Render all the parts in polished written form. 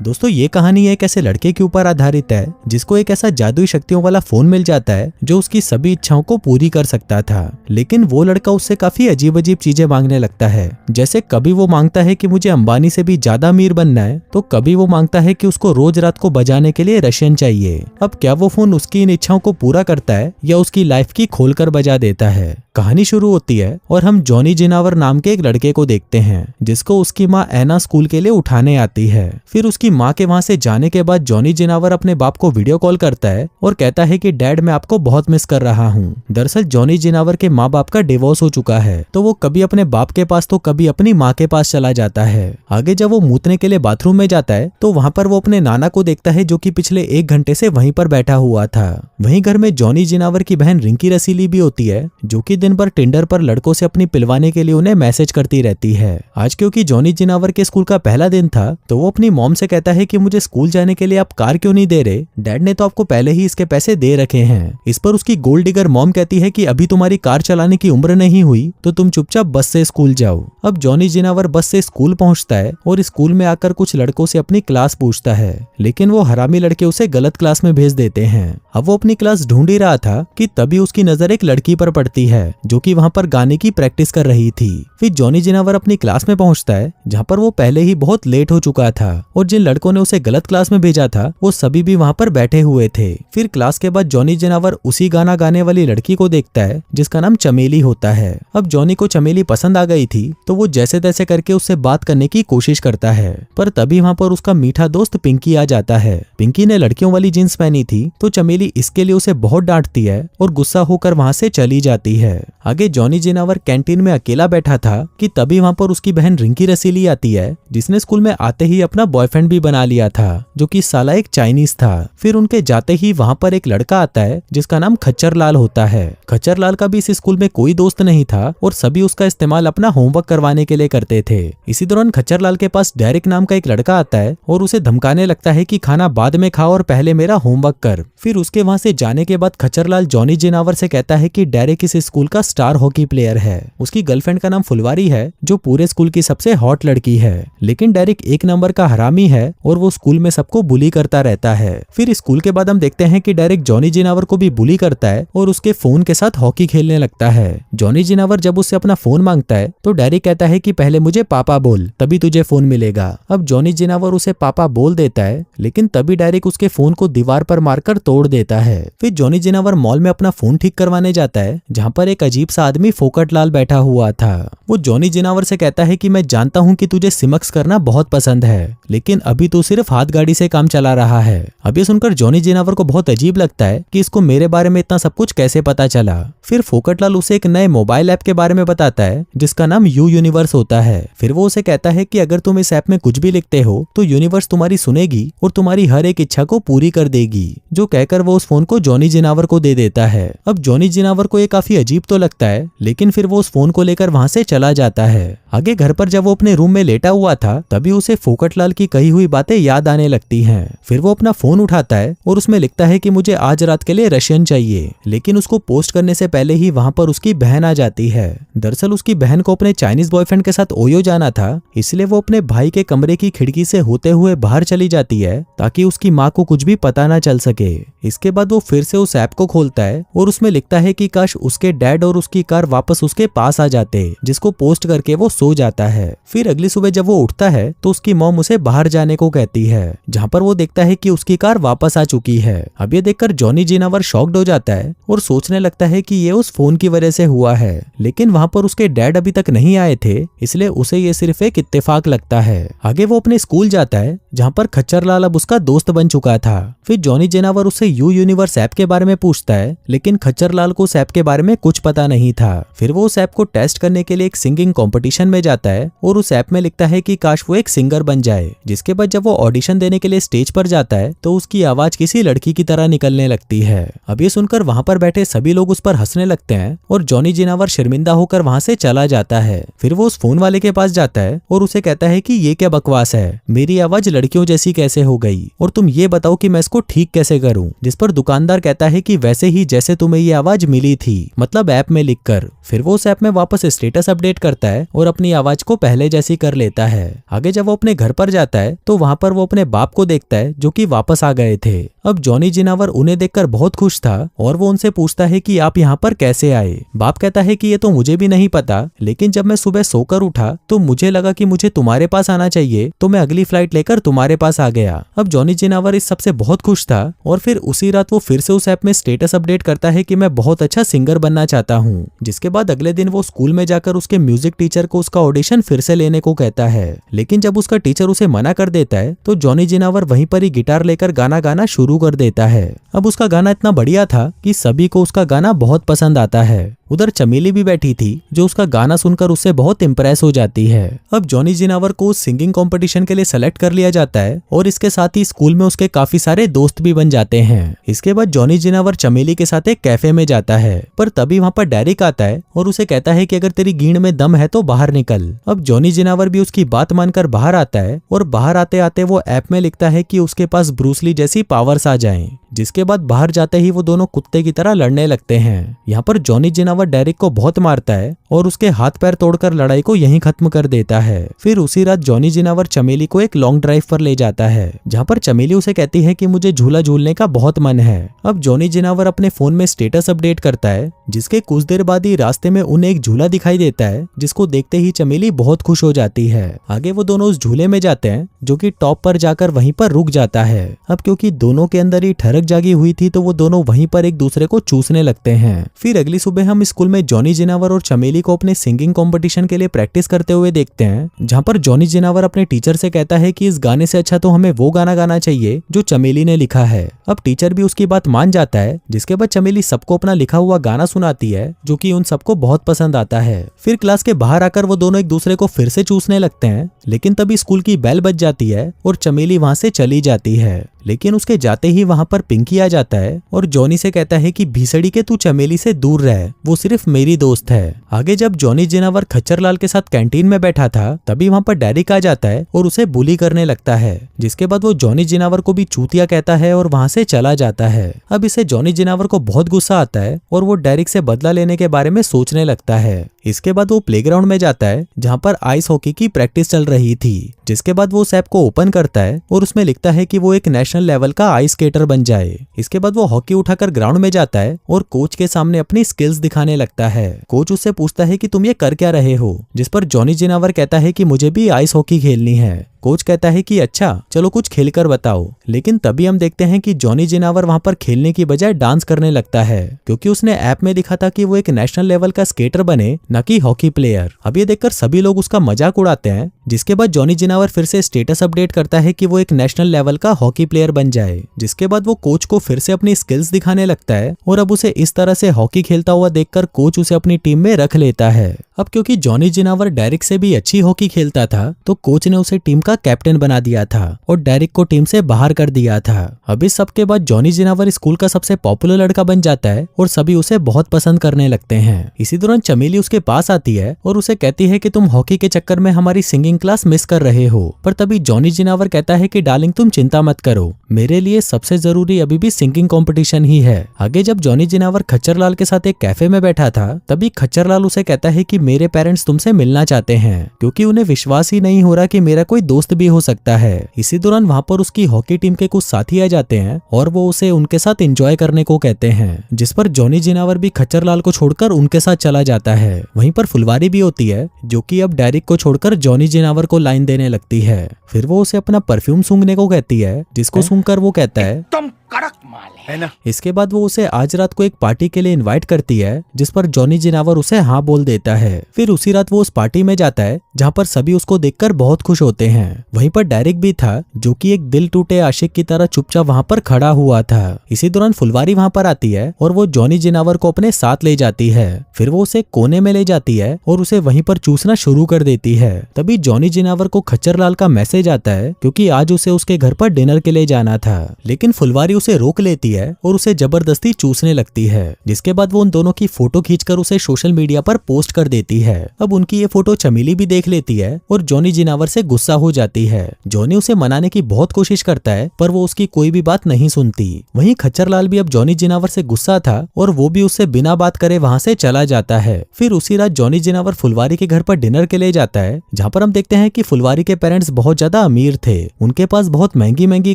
दोस्तों ये कहानी एक ऐसे लड़के के ऊपर आधारित है जिसको एक ऐसा जादुई शक्तियों वाला फोन मिल जाता है जो उसकी सभी इच्छाओं को पूरी कर सकता था। लेकिन वो लड़का उससे काफी अजीब अजीब चीजें मांगने लगता है। जैसे कभी वो मांगता है कि मुझे अंबानी से भी ज्यादा अमीर बनना है, तो कभी वो मांगता है कि उसको रोज रात को बजाने के लिए रशियन चाहिए। अब क्या वो फोन उसकी इन इच्छाओं को पूरा करता है या उसकी लाइफ की खोलकर बजा देता है। कहानी शुरू होती है और हम जॉनी जिनावर नाम के एक लड़के को देखते हैं जिसको उसकी माँ एना स्कूल के लिए उठाने आती है। फिर उसकी माँ के वहाँ से जाने के बाद जॉनी जिनावर अपने बाप को वीडियो कॉल करता है और कहता है कि डैड मैं आपको बहुत मिस कर रहा हूँ। दरअसल जॉनी जिनावर के माँ बाप का डिवोर्स हो चुका है, तो वो कभी अपने बाप के पास तो कभी अपनी माँ के पास चला जाता है। आगे जब वो मूतने के लिए बाथरूम में जाता है तो वहाँ पर वो अपने नाना को देखता है जो कि पिछले 1 घंटे से वहीं पर बैठा हुआ था। वहीं घर में जॉनी जिनावर की बहन रिंकी रसीली भी होती है जो कि दिन भर टिंडर पर लड़कों से अपनी पिलवाने के लिए उन्हें मैसेज करती रहती है। आज क्योंकि जॉनी जिनावर के स्कूल का पहला दिन था तो वो अपनी मॉम से कहता है कि मुझे स्कूल जाने के लिए आप कार क्यों नहीं दे रहे, डैड ने तो आपको पहले ही इसके पैसे दे रखे हैं। इस पर उसकी गोल्ड डिगर मॉम कहती है कि अभी तुम्हारी कार चलाने की उम्र नहीं हुई तो तुम चुपचाप बस से स्कूल जाओ। अब जॉनी जिनावर बस से स्कूल पहुंचता है और स्कूल में आकर कुछ लड़कों से अपनी क्लास पूछता है, लेकिन वो हरामी लड़के उसे गलत क्लास में भेज देते हैं। अब वो अपनी क्लास ढूंढ ही रहा था कि तभी उसकी नजर एक लड़की पर पड़ती है जो कि वहां पर गाने की प्रैक्टिस कर रही थी। फिर जॉनी जिनावर अपनी क्लास में पहुंचता है जहां पर वो पहले ही बहुत लेट हो चुका था और जिन लड़कों ने उसे गलत क्लास में भेजा था वो सभी भी वहां पर बैठे हुए थे। फिर क्लास के बाद जॉनी जिनावर उसी गाना गाने वाली लड़की को देखता है जिसका नाम चमेली होता है। अब जॉनी को चमेली पसंद आ गई थी तो वो जैसे तैसे करके उससे बात करने की कोशिश करता है, पर तभी वहां पर उसका मीठा दोस्त पिंकी आ जाता है। पिंकी ने लड़कियों वाली जींस पहनी थी तो चमेली इसके लिए उसे बहुत डांटती है और गुस्सा होकर वहां से चली जाती है। आगे जॉनी जिनावर कैंटीन में अकेला बैठा था कि तभी वहां पर उसकी बहन रिंकी रसीली आती है जिसने स्कूल में आते ही अपना बॉयफ्रेंड भी बना लिया था जो कि साला एक चाइनीज था। फिर उनके जाते ही वहां पर एक लड़का आता है जिसका नाम खच्चर लाल होता है। खच्चर लाल का भी इस स्कूल में कोई दोस्त नहीं था और सभी उसका इस्तेमाल अपना होमवर्क करवाने के लिए करते थे। इसी दौरान खच्चर लाल के पास डेरिक नाम का एक लड़का आता है और उसे धमकाने लगता है कि खाना बाद में खाओ और पहले मेरा होमवर्क कर। फिर उसके वहां से जाने के बाद खच्चर लाल जॉनी जिनावर से कहता है कि डेरिक इस स्कूल का स्टार हॉकी प्लेयर है। उसकी गर्लफ्रेंड का नाम फुलवारी है जो पूरे स्कूल की सबसे हॉट लड़की है, लेकिन डेरिक 1 नंबर का हरामी है और वो स्कूल में सबको बुली करता रहता है। फिर स्कूल के बाद हम देखते हैं कि डेरिक जॉनी जिनावर को भी बुली करता है और उसके फोन के साथ हॉकी खेलने लगता है। जॉनी जिनावर जब उससे अपना फोन मांगता है तो डेरिक कहता है कि पहले मुझे पापा बोल तभी तुझे फोन मिलेगा। अब जॉनी जिनावर उसे पापा बोल देता है, लेकिन तभी डेरिक उसके फोन को दीवार पर मारकर तोड़ देता है। फिर जॉनी जिनावर मॉल में अपना फोन ठीक करवाने जाता है जहाँ पर एक अजीब सा आदमी फोकट लाल बैठा हुआ था। वो जॉनी जिनावर से कहता है कि मैं जानता हूँ कि तुझे सिमक्स करना बहुत पसंद है, लेकिन अभी तू सिर्फ हाथ गाड़ी से काम चला रहा है। अब ये सुनकर जॉनी जिनावर को बहुत अजीब लगता है कि इसको मेरे बारे में इतना सब कुछ कैसे पता चला। फिर फोकट लाल उसे एक नए मोबाइल ऐप के बारे में बताता है जिसका नाम यू यूनिवर्स होता है। फिर वो उसे कहता है कि अगर तुम इस ऐप में कुछ भी लिखते हो तो यूनिवर्स तुम्हारी सुनेगी और तुम्हारी हर एक इच्छा को पूरी कर देगी। जो कहकर वो उस फोन को जॉनी जिनावर को दे देता है। अब जॉनी जिनावर को ये काफी अजीब तो लगता है, लेकिन फिर वो उस फोन को लेकर वहां से चला जाता है। आगे घर पर जब वो अपने रूम में लेटा हुआ था तभी उसे फोकट लाल की कही हुई बातें याद आने लगती हैं। फिर वो अपना फोन उठाता है और उसमें लिखता है कि मुझे आज रात के लिए रशियन चाहिए, लेकिन उसको पोस्ट करने से पहले ही वहां पर उसकी बहन आ जाती है। दरअसल उसकी बहन को अपने चाइनीज बॉयफ्रेंड के साथ ओयो जाना था, इसलिए वो अपने भाई के कमरे की खिड़की से होते हुए बाहर चली जाती है ताकि उसकी माँ को कुछ भी पता ना चल सके। इसके बाद वो फिर से उस ऐप को खोलता है और उसमें लिखता है कि काश उसके डैड और उसकी कार वापस उसके पास आ जाते, जिसको पोस्ट करके वो सो जाता है। फिर अगली सुबह जब वो उठता है तो उसकी मॉम उसे बाहर जाने को कहती है, जहाँ पर वो देखता है कि उसकी कार वापस आ चुकी है। अब ये देखकर जॉनी जिनावर शॉक्ड हो जाता है और सोचने लगता है कि ये उस फोन की वजह से हुआ है, लेकिन वहाँ पर उसके डैड अभी तक नहीं आए थे, इसलिए उसे ये सिर्फ एक इत्तेफाक लगता है। आगे वो अपने स्कूल जाता है जहाँ पर खच्चर लाल अब उसका दोस्त बन चुका था। फिर जॉनी जिनावर उससे यू यूनिवर्स ऐप के बारे में पूछता है, लेकिन खच्चर लाल को उस ऐप के बारे में कुछ पता नहीं था। फिर वो उस ऐप को टेस्ट करने के लिए एक सिंगिंग कंपटीशन में जाता है और उस ऐप में लिखता है कि काश वो एक सिंगर बन जाए। जिसके बाद जब वो ऑडिशन देने के लिए स्टेज पर जाता है तो उसकी आवाज किसी लड़की की तरह निकलने लगती है। अब ये सुनकर वहां पर बैठे सभी लोग उस पर हंसने लगते हैं और जॉनी जिनावर शर्मिंदा होकर वहां से चला जाता है। फिर वो उस फोन वाले के पास जाता है और उसे कहता है कि ये क्या बकवास है, मेरी आवाज लड़कियों जैसी कैसे हो गई और तुम ये बताओ कि मैं इसको ठीक कैसे करूं। जिस पर दुकानदार कहता है कि वैसे ही जैसे तुम्हें ये आवाज मिली थी, मतलब ऐप में लिखकर। फिर वो उस ऐप में वापस स्टेटस अपडेट करता है और अपने अपनी आवाज को पहले जैसी कर लेता है। आगे जब वो अपने घर पर जाता है तो वहाँ पर वो अपने बाप को देखता है जो कि वापस आ गए थे। अब जॉनी जिनावर उन्हें देखकर बहुत खुश था और वो उनसे पूछता है कि आप यहाँ पर कैसे आए। बाप कहता है कि ये तो मुझे भी नहीं पता, लेकिन जब मैं सुबह सोकर उठा तो मुझे लगा कि मुझे तुम्हारे पास आना चाहिए, तो मैं अगली फ्लाइट लेकर तुम्हारे पास आ गया। अब जॉनी जिनावर इस सबसे बहुत खुश था और फिर उसी रात वो फिर से उस ऐप में स्टेटस अपडेट करता है कि मैं बहुत अच्छा सिंगर बनना चाहता हूँ। जिसके बाद अगले दिन वो स्कूल में जाकर उसके म्यूजिक टीचर को उसका ऑडिशन फिर से लेने को कहता है, लेकिन जब उसका टीचर उसे मना कर देता है तो जॉनी जिनावर वहीं पर ही गिटार लेकर गाना गाना शुरू कर देता है। अब उसका गाना इतना बढ़िया था कि सभी को उसका गाना बहुत पसंद आता है। उधर चमेली भी बैठी थी जो उसका गाना सुनकर उससे बहुत इम्प्रेस हो जाती है। अब जॉनी जिनावर को सिंगिंग कंपटीशन के लिए सेलेक्ट कर लिया जाता है और इसके साथ ही स्कूल में उसके काफी सारे दोस्त भी बन जाते हैं। इसके बाद जॉनी जिनावर चमेली के साथ एक कैफे में जाता है, पर तभी वहाँ पर डेरिक आता है और उसे कहता है कि अगर तेरी गींड में दम है तो बाहर निकल। अब जॉनी जिनावर भी उसकी बात मानकर बाहर आता है और बाहर आते आते वो ऐप में लिखता है कि उसके पास ब्रूस ली जैसी पावर्स आ जाएं। जिसके बाद बाहर जाते ही वो दोनों कुत्ते की तरह लड़ने लगते हैं। यहाँ पर जॉनी जिनावर डेरिक को बहुत मारता है और उसके हाथ पैर तोड़कर लड़ाई को यहीं खत्म कर देता है। फिर उसी रात जॉनी जिनावर चमेली को एक लॉन्ग ड्राइव पर ले जाता है, जहाँ पर चमेली उसे कहती है कि मुझे झूला झूलने का बहुत मन है। अब जॉनी जिनावर अपने फोन में स्टेटस अपडेट करता है, जिसके कुछ देर बाद ही रास्ते में उन्हें एक झूला दिखाई देता है, जिसको देखते ही चमेली बहुत खुश हो जाती है। आगे वो दोनों उस झूले में जाते हैं जो कि टॉप पर जाकर वहीं पर रुक जाता है। अब क्योंकि दोनों के अंदर ही ठरक जागी हुई थी तो वो दोनों वहीं पर एक दूसरे को चूसने लगते हैं। फिर अगली सुबह हम स्कूल में जॉनी जिनावर और चमेली को अपने सिंगिंग कंपटीशन के लिए प्रैक्टिस करते हुए देखते हैं, जहाँ पर जॉनी जिनावर अपने टीचर से कहता है कि इस गाने से अच्छा तो हमें वो गाना गाना चाहिए जो चमेली ने लिखा है। अब टीचर भी उसकी बात मान जाता है, जिसके बाद चमेली सबको अपना लिखा हुआ गाना सुनाती है जो कि उन सबको बहुत पसंद आता है। फिर क्लास के बाहर आकर वो दोनों एक दूसरे को फिर से चूसने लगते हैं, लेकिन तभी स्कूल की बेल बज जाती है और चमेली वहां से चली जाती है। लेकिन उसके जाते ही वहां पर पिंकी आ जाता है और जॉनी से कहता है कि भीसड़ी के तू चमेली से दूर रह, वो सिर्फ मेरी दोस्त है। आगे जब जॉनी जिनावर खच्चर लाल के साथ कैंटीन में बैठा था तभी वहां पर डेरिक आ जाता है और उसे बुली करने लगता है, जिसके बाद वो जॉनी जिनावर को भी चूतिया कहता है और वहां से चला जाता है। अब इसे जॉनी जिनावर को बहुत गुस्सा आता है और वो डेरिक से बदला लेने के बारे में सोचने लगता है। इसके बाद वो प्लेग्राउंड में जाता है जहाँ पर आइस हॉकी की प्रैक्टिस चल रही थी, जिसके बाद वो उस ऐप को ओपन करता है और उसमें लिखता है कि वो एक नेशनल लेवल का आइस स्केटर बन जाए। इसके बाद वो हॉकी उठाकर ग्राउंड में जाता है और कोच के सामने अपनी स्किल्स दिखाने लगता है। कोच उससे पूछता है कि तुम ये कर क्या रहे हो, जिस पर जॉनी जिनावर कहता है कि मुझे भी आइस हॉकी खेलनी है। कोच कहता है कि अच्छा चलो कुछ खेलकर बताओ, लेकिन तभी हम देखते हैं कि जॉनी जिनावर वहां पर खेलने की बजाय डांस करने लगता है, क्योंकि उसने ऐप में दिखा था कि वो एक नेशनल लेवल का स्केटर बने, न कि हॉकी प्लेयर। अब ये देखकर सभी लोग उसका मजाक उड़ाते हैं, जिसके बाद जॉनी जिनावर फिर से स्टेटस अपडेट करता है कि वो एक नेशनल लेवल का हॉकी प्लेयर बन जाए। जिसके बाद वो कोच को फिर से अपनी स्किल्स दिखाने लगता है और अब उसे इस तरह से हॉकी खेलता हुआ देखकर कोच उसे अपनी टीम में रख लेता है। अब क्योंकि जॉनी जिनावर डेरिक से भी अच्छी हॉकी खेलता था तो कोच ने उसे टीम का कैप्टन बना दिया था और डेरिक को टीम से बाहर कर दिया था। अब इस सब के बाद जॉनी जिनावर स्कूल का सबसे पॉपुलर लड़का बन जाता है और सभी उसे बहुत पसंद करने लगते हैं। इसी दौरान चमेली उसके पास आती है और उसे कहती है कि तुम हॉकी के चक्कर में हमारी सिंगिंग क्लास मिस कर रहे हो, पर तभी जॉनी जिनावर कहता है कि डार्लिंग तुम चिंता मत करो, मेरे लिए सबसे जरूरी अभी भी सिंगिंग कंपटीशन ही है। आगे जब जॉनी जिनावर खच्चर लाल के साथ एक कैफे में बैठा था तभी खच्चर लाल उसे कहता है कि मेरे पेरेंट्स तुमसे मिलना चाहते हैं, क्योंकि उन्हें विश्वास ही नहीं हो रहा कि मेरा कोई दोस्त भी हो सकता है। इसी दौरान वहाँ पर उसकी हॉकी टीम के कुछ साथी आ जाते हैं और वो उसे उनके साथ एंजॉय करने को कहते हैं, जिस पर जॉनी जिनावर भी खच्चर लाल को छोड़कर उनके साथ चला जाता है। वहीं पर फुलवारी भी होती है जो कि अब डेरिक को छोड़कर जॉनी जिनावर को लाइन देने लगती है। फिर वो उसे अपना परफ्यूम सूंघने को कहती है, जिसको सूंघकर वो कहता है तुम कड़क माल है ना। इसके बाद वो उसे आज रात को एक पार्टी के लिए इनवाइट करती है, जिस पर जॉनी जिनावर उसे हाँ बोल देता है। फिर उसी रात वो उस पार्टी में जाता है जहाँ पर सभी उसको देखकर बहुत खुश होते हैं। वहीं पर डेरिक भी था जो कि एक दिल टूटे आशिक की तरह चुपचाप वहाँ पर खड़ा हुआ था। इसी दौरान फुलवारी वहाँ पर आती है और वो जॉनी जिनावर को अपने साथ ले जाती है। फिर वो उसे कोने में ले जाती है और उसे वहीं पर चूसना शुरू कर देती है। तभी जॉनी जिनावर को खच्चर लाल का मैसेज आता है, क्योंकि आज उसे उसके घर पर डिनर के लिए जाना था, लेकिन फुलवारी उसे रोक लेती है और उसे जबरदस्ती चूसने लगती है, जिसके बाद वो उन दोनों की फोटो खींचकर उसे सोशल मीडिया पर पोस्ट कर देती है। अब उनकी ये फोटो चमेली भी देख लेती है और जॉनी जिनावर से गुस्सा हो जाती है। जॉनी उसे मनाने की बहुत कोशिश करता है पर वो उसकी कोई भी बात नहीं सुनती। वहीं खच्चरलाल भी अब जॉनी जिनावर से गुस्सा था और वो भी उससे बिना बात करे वहां से चला जाता है। फिर उसी रात जॉनी जिनावर फुलवारी के घर पर डिनर के लिए जाता है, जहाँ पर हम देखते हैं कि फुलवारी के पेरेंट्स बहुत ज्यादा अमीर थे। उनके पास बहुत महंगी महंगी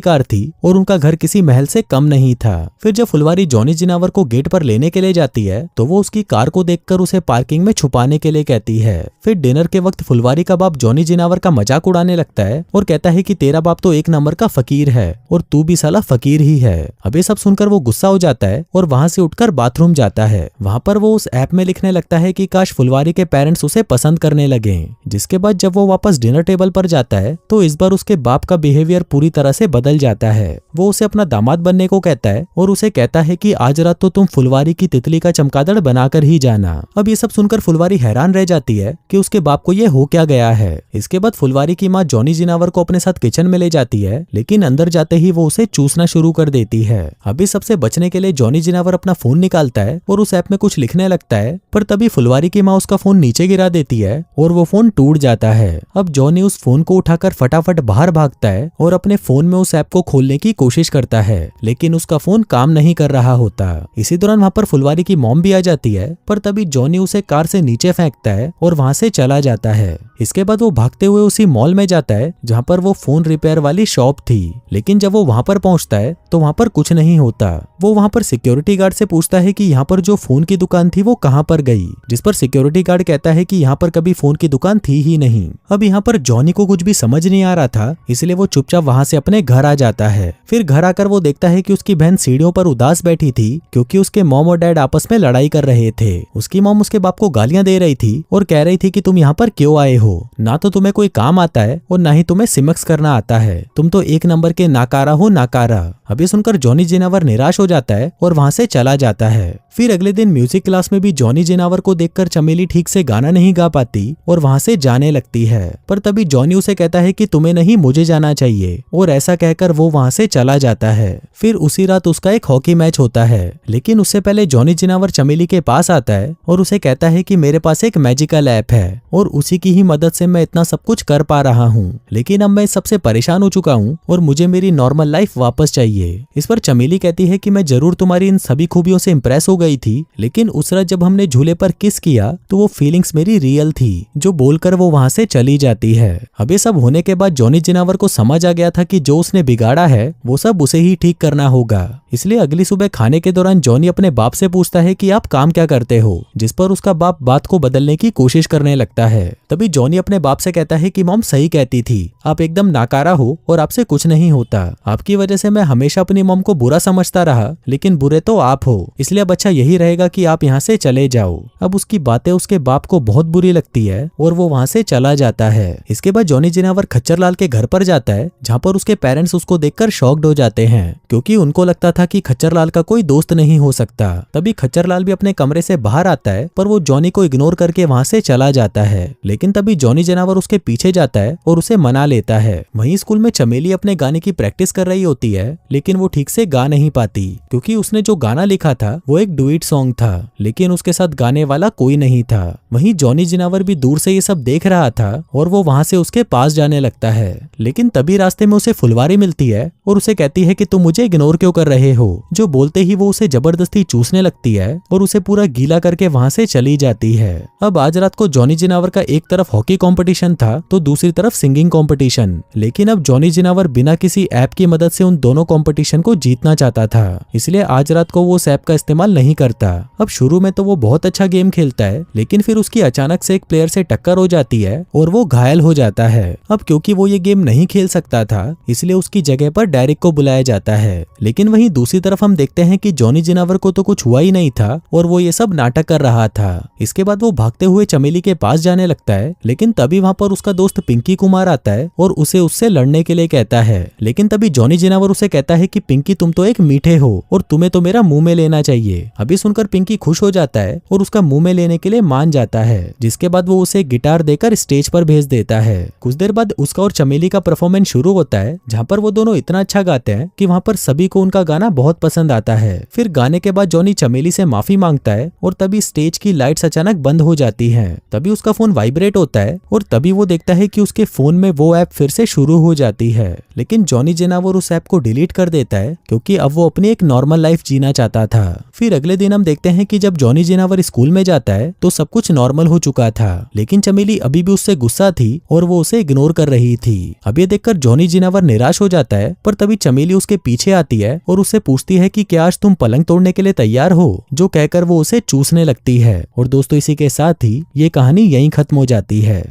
कार थी और उनका घर किसी महल से कम नहीं था। फिर जब फुलवारी जॉनी जिनावर को गेट पर लेने के लिए जाती है तो वो उसकी कार को देखकर उसे पार्किंग में छुपाने के लिए कहती है। फिर डिनर के वक्त फुलवारी का बाप जॉनी जिनावर का मजाक उड़ाने लगता है और कहता है कि तेरा बाप तो एक नंबर का फकीर है और तू भी साला फकीर ही है। अब ये सब सुनकर वो गुस्सा हो जाता है और वहां से उठकर बाथरूम जाता है। वहां पर वो उस ऐप में लिखने लगता है कि काश फुलवारी के पेरेंट्स उसे पसंद करने लगे। जिसके बाद जब वो वापस डिनर टेबल पर जाता है तो इस बार उसके बाप का बिहेवियर पूरी तरह से बदल जाता है। वो उसे अपना दामाद बनने को कहता है और उसे कहता है कि आज रात तो तुम फुलवारी की तितली का चमगादड़ बनाकर ही जाना। अब ये सब सुनकर फुलवारी हैरान रह जाती है कि उसके बाप को ये हो क्या गया है। इसके बाद फुलवारी की माँ जॉनी जिनावर को अपने साथ किचन में ले जाती है, लेकिन अंदर जाते ही वो उसे चूसना शुरू कर देती है। अभी सबसे बचने के लिए जॉनी जिनावर अपना फोन निकालता है और उस ऐप में कुछ लिखने लगता है, पर तभी फुलवारी की माँ उसका फोन नीचे गिरा देती है और वो फोन टूट जाता है। अब जॉनी उस फोन को उठाकर फटाफट बाहर भागता है और अपने फोन में उस ऐप को खोलने की कोशिश करता है, लेकिन उसका फोन काम नहीं कर रहा होता। इसी दौरान वहां पर फुलवारी की मॉम भी आ जाती है, पर तभी जॉनी उसे कार से नीचे फेंकता है और वहां से चला जाता है। इसके बाद वो भागते हुए उसी मॉल में जाता है जहां पर वो फोन रिपेयर वाली शॉप थी, लेकिन जब वो वहां पर पहुंचता है तो वहां पर कुछ नहीं होता। वो वहां पर सिक्योरिटी गार्ड से पूछता है कि यहाँ पर जो फोन की दुकान थी वो कहाँ पर गई, जिस पर सिक्योरिटी गार्ड कहता है कि यहाँ पर कभी फोन की दुकान थी ही नहीं। अब यहाँ पर जॉनी को कुछ भी समझ नहीं आ रहा था, इसलिए वो चुपचाप वहां से अपने घर आ जाता है। फिर घर आकर वो देखता है कि उसकी बहन सीढ़ियों पर उदास बैठी थी क्योंकि उसके मॉम और डैड आपस में लड़ाई कर रहे थे। उसकी मॉम उसके बाप को गालियां दे रही थी और कह रही थी कि तुम यहाँ पर क्यों आए हो, ना तो तुम्हें कोई काम आता है और ना ही तुम्हें सिमक्स करना आता है, तुम तो एक नंबर के नाकारा हो नाकारा। अभी सुनकर जॉनी जिनावर निराश हो जाता है और वहां से चला जाता है। फिर अगले दिन म्यूजिक क्लास में भी जॉनी जिनावर को देखकर चमेली ठीक से गाना नहीं गा पाती और वहां से जाने लगती है, पर तभी जॉनी उसे कहता है कि तुम्हें नहीं मुझे जाना चाहिए, और ऐसा कहकर वो वहां से चला जाता है। फिर उसी रात उसका एक हॉकी मैच होता है, लेकिन उससे पहले जॉनी जिनावर चमेली के पास आता है और उसे कहता है कि मेरे पास एक मैजिकल ऐप है और उसी की ही मदद से मैं इतना सब कुछ कर पा रहा हूँ, लेकिन अब मैं सबसे परेशान हो चुका हूँ और मुझे मेरी नॉर्मल लाइफ वापस चाहिए। इस पर चमेली कहती है कि मैं जरूर तुम्हारी इन सभी खूबियों से इंप्रेस हो गई थी, लेकिन उस रात जब हमने झूले पर किस किया तो वो फीलिंग्स मेरी रियल थी, जो बोलकर वो वहां से चली जाती है। अब ये सब होने के बाद जॉनी जिनावर को समझ आ गया था कि जो उसने बिगाड़ा है वो सब उसे ही ठीक करना होगा। इसलिए अगली सुबह खाने के दौरान जॉनी अपने बाप से पूछता है कि आप काम क्या करते हो, जिस पर उसका बाप बात को बदलने की कोशिश करने लगता है। तभी जॉनी अपने बाप से कहता है कि मॉम सही कहती थी, आप एकदम नाकारा हो और आपसे कुछ नहीं होता। आपकी वजह से मैं हमेशा अपनी मॉम को बुरा समझता रहा, लेकिन बुरे तो आप हो, इसलिए अब अच्छा यही रहेगा कि आप यहाँ से चले जाओ। अब उसकी बातें उसके बाप को बहुत बुरी लगती है और वो वहाँ से चला जाता है। इसके बाद जॉनी जिनावर खच्चरलाल के घर पर जाता है, जहाँ पर उसके पेरेंट्स उसको देखकर शॉक्ड हो जाते हैं, क्योंकि उनको लगता था कि खच्चरलाल का कोई दोस्त नहीं हो सकता। तभी खच्चरलाल भी अपने कमरे से बाहर आता है, पर वो जॉनी को इग्नोर करके वहाँ से चला जाता है। लेकिन तभी जॉनी जिनावर उसके पीछे जाता है और उसे मना लेता है। वहीं स्कूल में चमेली अपने गाने की प्रैक्टिस कर रही होती है, लेकिन वो ठीक से गा नहीं पाती, क्योंकि उसने जो गाना लिखा था वो एक डुएट सॉन्ग था, लेकिन उसके साथ गाने वाला कोई नहीं था। वहीं जॉनी जिनावर भी दूर से ये सब देख रहा था और वो वहाँ से उसके पास जाने लगता है, लेकिन तभी रास्ते में उसे फुलवारी मिलती है और उसे कहती है कि तुम मुझे इग्नोर क्यों कर रहे हो। जो बोलते ही वो उसे जबरदस्ती चूसने लगती है और उसे पूरा गीला करके वहाँ से चली जाती है। अब आज रात को जॉनी जिनावर का एक तरफ हॉकी कंपटीशन था तो दूसरी तरफ सिंगिंग कंपटीशन, लेकिन अब जॉनी जिनावर बिना किसी ऐप की मदद से उन दोनों कंपटीशन को जीतना चाहता था, इसलिए आज रात को वो उस ऐप का इस्तेमाल नहीं करता। अब शुरू में तो वो बहुत अच्छा गेम खेलता है, लेकिन फिर उसकी अचानक से एक प्लेयर से टक्कर हो जाती है और वो घायल हो जाता है। अब क्योंकि वो ये गेम नहीं खेल सकता था, इसलिए उसकी जगह पर डेरिक को बुलाया जाता है। लेकिन वहीं दूसरी तरफ हम देखते हैं कि जॉनी जिनावर को तो कुछ हुआ ही नहीं था और वो ये सब नाटक कर रहा था। इसके बाद वो भागते हुए चमेली के पास जाने लगता है, लेकिन तभी वहां पर उसका दोस्त पिंकी कुमार आता है और उसे उससे लड़ने के लिए कहता है। लेकिन तभी जॉनी जिनावर उसे कहता है कि पिंकी तुम तो एक मीठे हो और तुम्हें तो मेरा मुंह में लेना चाहिए। अभी सुनकर पिंकी खुश हो जाता है और उसका मुंह में लेने के लिए मान जाता है, जिसके बाद वो उसे गिटार देकर स्टेज पर भेज देता है। कुछ देर बाद उसका और चमेली का परफॉर्मेंस शुरू होता है, जहाँ पर वो दोनों इतना अच्छा गाते हैं कि वहाँ पर सभी को उनका गाना गाना बहुत पसंद आता है। फिर गाने के बाद जॉनी चमेली से माफी मांगता है और तभी स्टेज की लाइट्स अचानक बंद हो जाती हैं। तभी उसका फोन वाइब्रेट होता है और तभी वो देखता है कि उसके फोन में वो ऐप फिर से शुरू हो जाती है। लेकिन जॉनी जेनावर उस ऐप को डिलीट कर देता है क्योंकि अब वो अपनी एक नॉर्मल लाइफ जीना चाहता था। फिर अगले दिन हम देखते हैं कि जब जॉनी जेनावर स्कूल में जाता है तो सब कुछ नॉर्मल हो चुका था, लेकिन चमेली अभी भी उससे गुस्सा थी और वो उसे इग्नोर कर रही थी। अब ये देखकर जॉनी जेनावर निराश हो जाता है, पर तभी चमेली उसके पीछे आती है और उससे पूछती है कि क्या आज तुम पलंग तोड़ने के लिए तैयार हो, जो कहकर वो उसे चूसने लगती है। और दोस्तों, इसी के साथ ही ये कहानी यहीं खत्म हो जाती है।